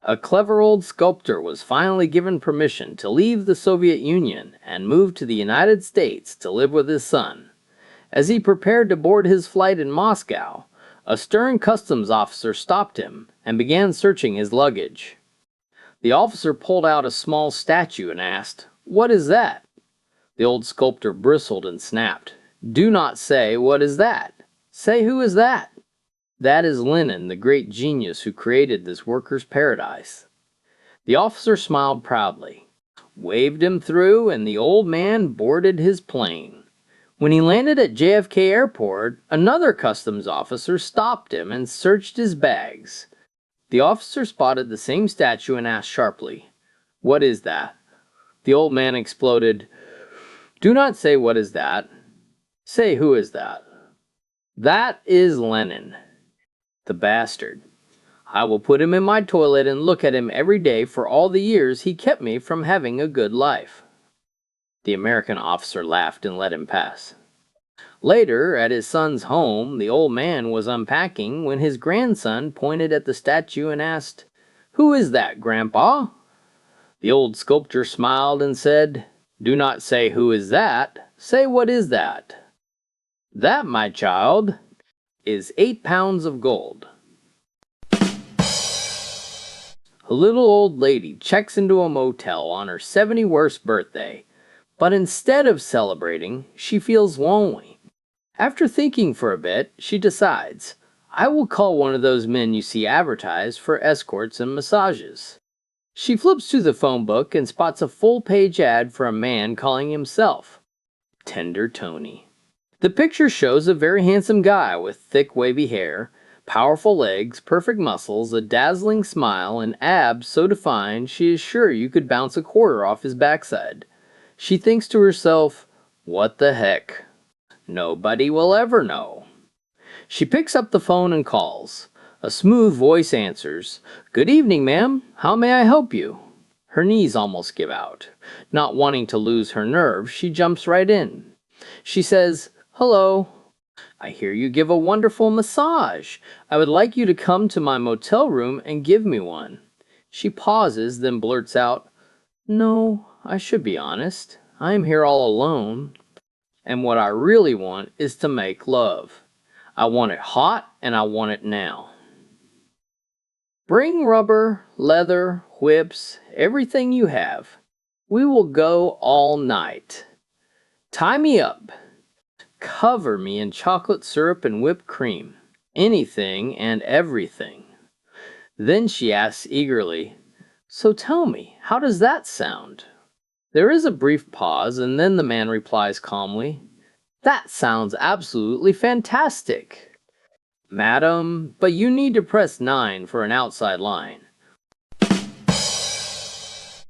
A clever old sculptor was finally given permission to leave the Soviet Union and move to the United States to live with his son. As he prepared to board his flight in Moscow, a stern customs officer stopped him and began searching his luggage. The officer pulled out a small statue and asked, "What is that?" The old sculptor bristled and snapped, "Do not say, 'What is that?' Say, 'Who is that?'" "That is Lenin, the great genius who created this workers' paradise." The officer smiled proudly, waved him through, and the old man boarded his plane. When he landed at JFK Airport, another customs officer stopped him and searched his bags. The officer spotted the same statue and asked sharply, "What is that?" The old man exploded, "Do not say 'What is that?' Say, 'Who is that?'" "That is Lenin. The bastard. I will put him in my toilet and look at him every day for all the years he kept me from having a good life." The American officer laughed and let him pass. Later, at his son's home, the old man was unpacking when his grandson pointed at the statue and asked, "Who is that, Grandpa?" The old sculptor smiled and said, "Do not say 'Who is that?' Say, 'What is that?'" "That, my child, is 8 pounds of gold." A little old lady checks into a motel on her 71st birthday, but instead of celebrating, she feels lonely. After thinking for a bit, she decides, "I will call one of those men you see advertised for escorts and massages." She flips through the phone book and spots a full-page ad for a man calling himself Tender Tony. The picture shows a very handsome guy with thick wavy hair, powerful legs, perfect muscles, a dazzling smile, and abs so defined she is sure you could bounce a quarter off his backside. She thinks to herself, "What the heck? Nobody will ever know." She picks up the phone and calls. A smooth voice answers, "Good evening, ma'am. How may I help you?" Her knees almost give out. Not wanting to lose her nerve, she jumps right in. She says, "Hello. I hear you give a wonderful massage. I would like you to come to my motel room and give me one." She pauses, then blurts out, "No, I should be honest. I am here all alone. And what I really want is to make love. I want it hot and I want it now. Bring rubber, leather, whips, everything you have. We will go all night. Tie me up. Cover me in chocolate syrup and whipped cream. Anything and everything." Then she asks eagerly, "So tell me, how does that sound?" There is a brief pause, and then the man replies calmly, "That sounds absolutely fantastic. Madam, but you need to press 9 for an outside line.